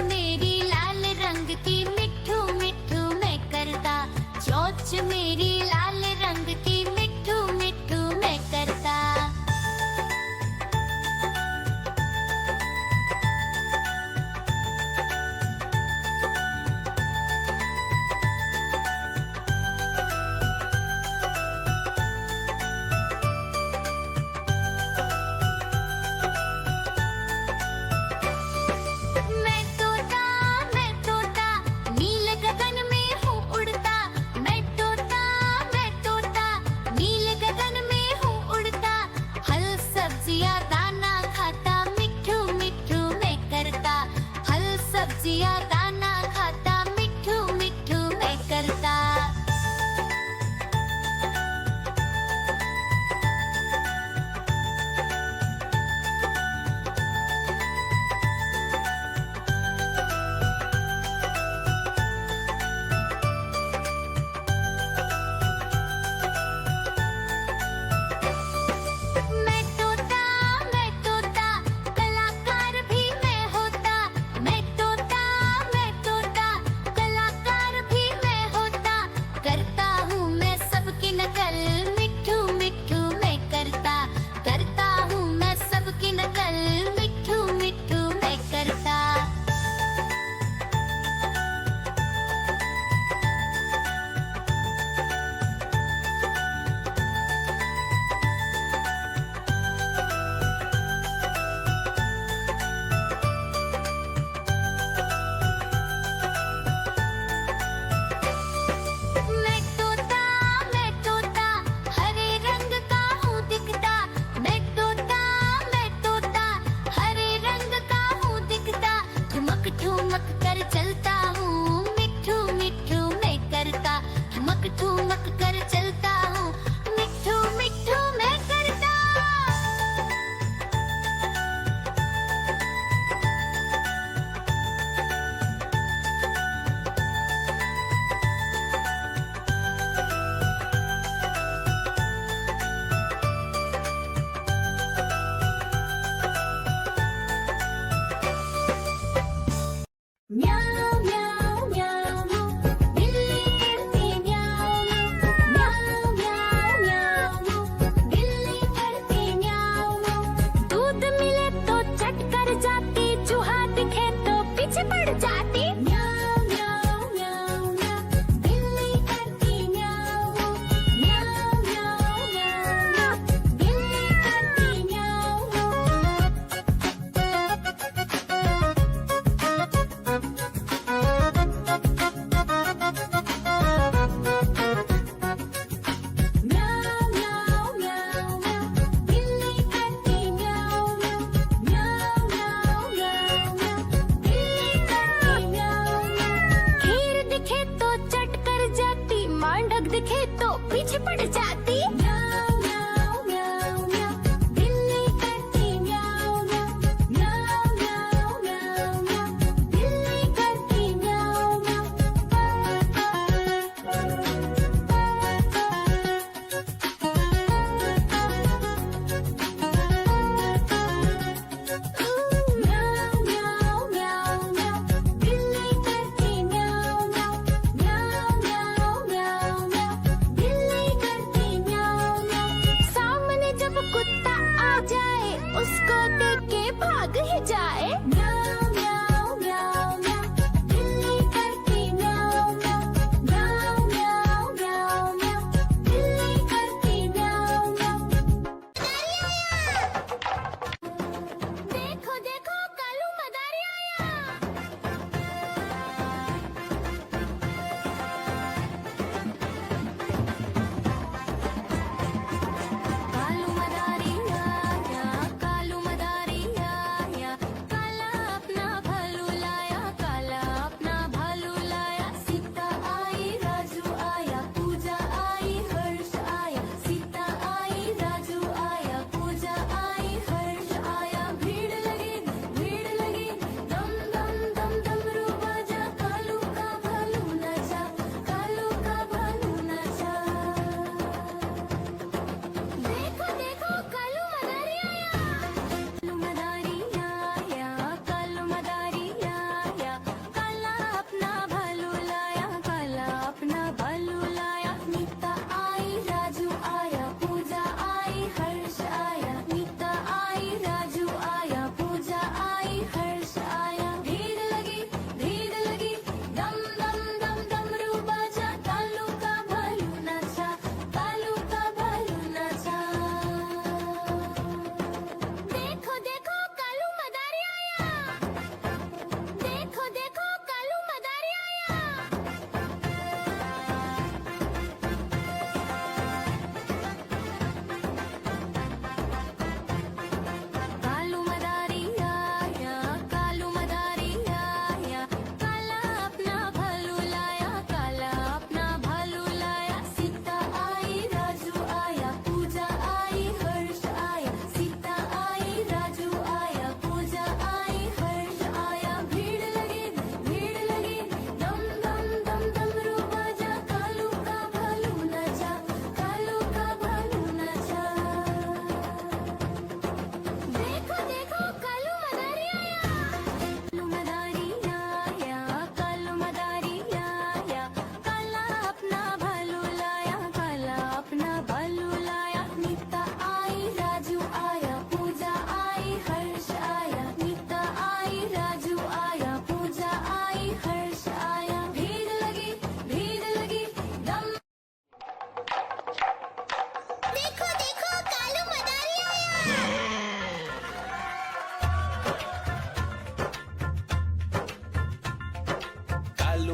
मेरी लाल रंग की मिट्ठू मिट्ठू मैं करता, चोंच मेरी लाल रंग की मिट्ठू मिट्ठू मैं करता। मैं तोता नील गगन में हूँ उड़ता। मैं तोता नील गगन में हूँ उड़ता। हल सब्जियाँ दाना खाता, मिट्ठू मिट्ठू मैं करता। हल सब्जियाँ दाना खाता, मिट्ठू मिट्ठू मैं करता। मैं तोता कलाकार भी मैं होता। मैं तोता कलाकार भी मैं होता। करता हूँ मैं सबकी नकल, मिट्ठू मिट्ठू मैं करता। करता हूँ मैं सबकी नकल, मिट्ठू मिट्ठू मैं करता। मैं तोता हरे रंग का हूँ दिखता। मैं तोता हरे रंग का हूँ दिखता। ठुमक ठुमक कर चलता हूँ, मिट्ठू मिट्ठू मैं करता। ठुमक ठुमक कर चलता हूँ, मिट्ठू मिट्ठू मैं करता। म्याऊं म्याऊं म्याऊं बिल्ली करती म्याऊं म्याऊं म्याऊं म्याऊं बिल्ली करती म्याऊं। दूध मिले तो चट कर जाती, चूहा दिखे तो पीछे पड़ जाती। म्याऊं म्याऊं म्याऊं म्याऊं बिल्ली करती म्याऊं म्याऊं म्याऊं म्याऊं बिल्ली करती म्याऊं। म्याऊं म्याऊं म्याऊं म्याऊं बिल्ली करती म्याऊं म्याऊं म्याऊं म्याऊं म्याऊं बिल्ली करती म्याऊं। खीर दिखे तो चट कर जाती, मांडक दिखे तो पीछे पड़ जाती। म्याऊं म्याऊं म्याऊं म्याऊं बिल्ली करती म्याऊं म्याऊं म्याऊं म्याऊं म्याऊं म्याऊं बिल्ली करती म्याऊं म्याऊं म्याऊं म्याऊं म्याऊं बिल्ली करती म्याऊं म्याऊं म्याऊं म्याऊं म्याऊं म्याऊं बिल्ली करती म्याऊं म्याऊं। सामने जब कुत्ता आ जाए, उसको देख के भाग ही जाए। म्याऊं म्याऊं म्याऊं म्याऊं बिल्ली करती म्याऊं म्याऊं म्याऊं म्याऊं म्याऊं म्याऊं बिल्ली करती म्याऊं म्याऊं। देखो देखो कालू मदारी आया। कालू मदारी आया, कालू मदारी आया, काला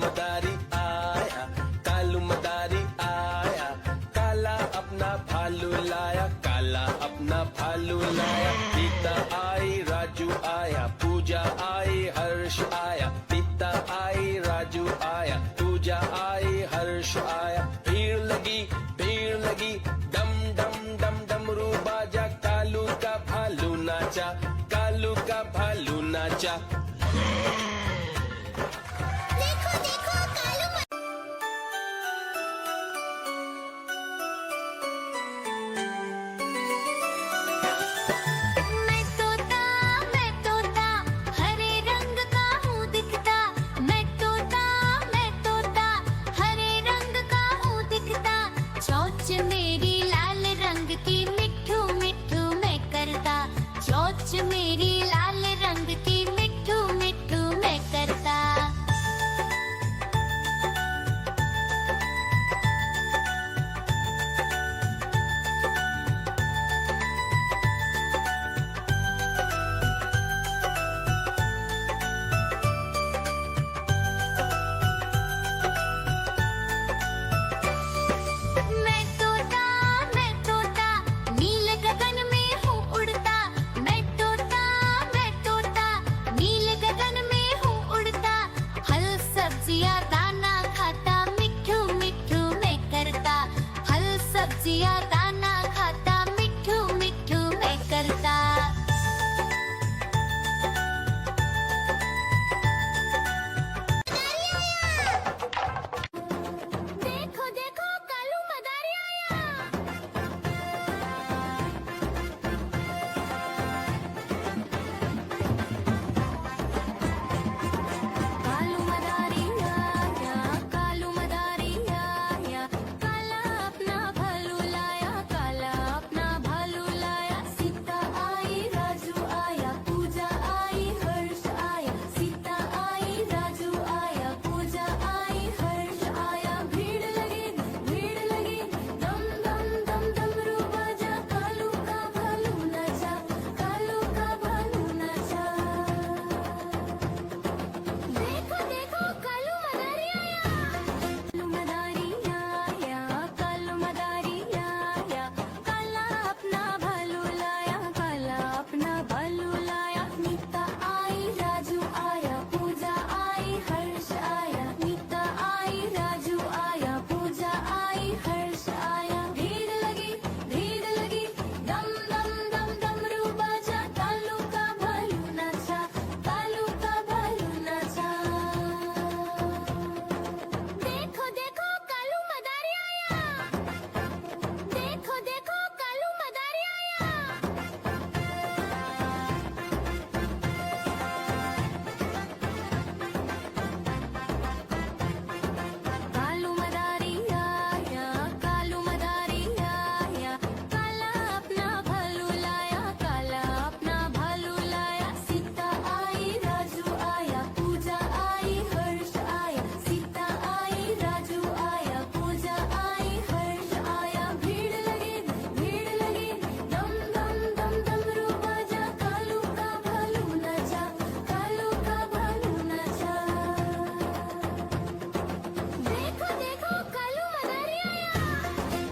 मदारी आया, कालू मदारी आया, काला अपना भालू लाया, काला अपना भालू लाया। सीता आई, राजू आया, पूजा आई, हर्ष आया। सीता आई, राजू आया, पूजा आई, हर्ष आया। भीड़ लगी, डम डम डम डमरू बाजा, कालू का भालू नाचा, कालू का भालू नाचा। देखो देखो कालू मैं तोता हरे रंग का हूँ दिखता। मैं तोता हरे रंग का हूँ दिखता। चोंच मेरी लाल रंग की मिट्ठू मिट्ठू मैं करता। चोंच मेरी लाल रंग की मिट्ठू मिट्ठू मैं करता। मैं तोता नील गगन में हूँ उड़ता। मैं तोता नील गगन में हूँ उड़ता। फल सब्जियाँ दाना खाता, मिट्ठू मिट्ठू मैं करता। फल सब्जियाँ दाना खाता, मिट्ठू मिट्ठू मैं करता। देखो देखो कालू मदारी आया। कालू मदारी आया, कालू मदारी आया, काला अपना भालू लाया, काला अपना भालू लाया। सीता आई, राजू आया, पूजा आई, हर्ष आया। सीता आई, राजू आया, पूजा आई, हर्ष आया। भीड़ लगी, दम दम दम डमरू बाजा, कालू का भालू नाचा, कालू का भालू नाचा। देखो देखो कालू मदारी आया। कालू मदारी आया, कालू मदारी आया, काला अपना भालू लाया, काला अपना भालू लाया। नीता आई, राजू आया, पूजा आई, हर्ष आया। नीता आई, राजू आया, पूजा आई, हर्ष आया। भीड़ लगी, दम दम दम डमरू बाजा, कालू का भालू नाचा, कालू का भालू नाचा। देखो देखो कालू मदारी आया। देखो देखो कालू मदारी आया। कालू मदारी आया, कालू मदारी आया, काला अपना भालू लाया, काला अपना भालू लाया। सीता आई, राजू आया, पूजा आई, हर्ष आया। सीता आई, राजू आया, पूजा आई, हर्ष आया। भीड़ लगी, दम दम दम डमरू बाजा, कालू का भालू नाचा, कालू का भालू नाचा। देखो देखो कालू मदारी आया।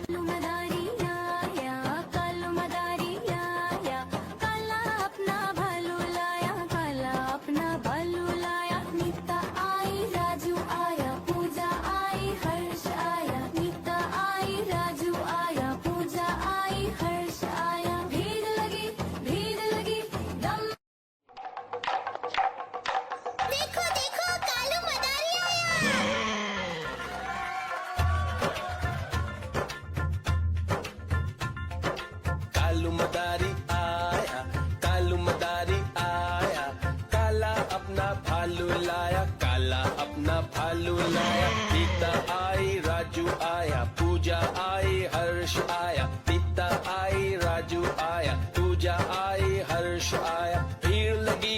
कालू मदारी आया, कालू मदारी आया, काला अपना भालू लाया, काला अपना भालू लाया। नीता आई, राजू आया, पूजा आई, हर्ष आया। नीता आई, राजू आया, पूजा आई, हर्ष आया। भीड़ लगी, दम। देखो देखो कालू मदारी आया। कालू मदारी आया, कालू मदारी आया, काला अपना भालू लाया, काला अपना भालू लाया। सीता आई, राजू आया, पूजा आई, हर्ष आया। सीता आई, राजू आया, पूजा आई, हर्ष आया। भीड़ लगी,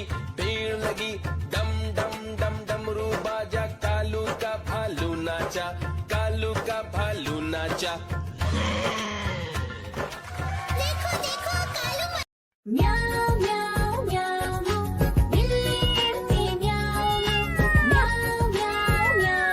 डम डम डम डमरू बाजा, कालू का भालू नाचा, कालू का भालू नाचा। देखो देखो कालू म्याऊ म्याऊ म्याऊ बिल्ली करती म्याऊ म्याऊ म्याऊ म्याऊ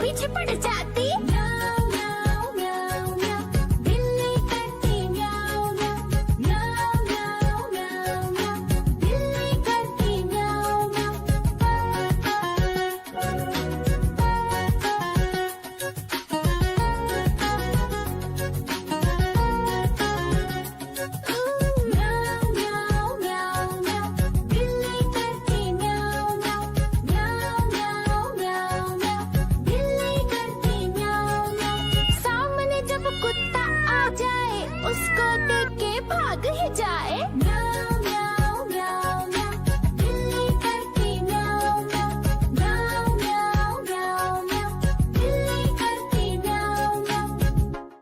पीछे पड़ जाती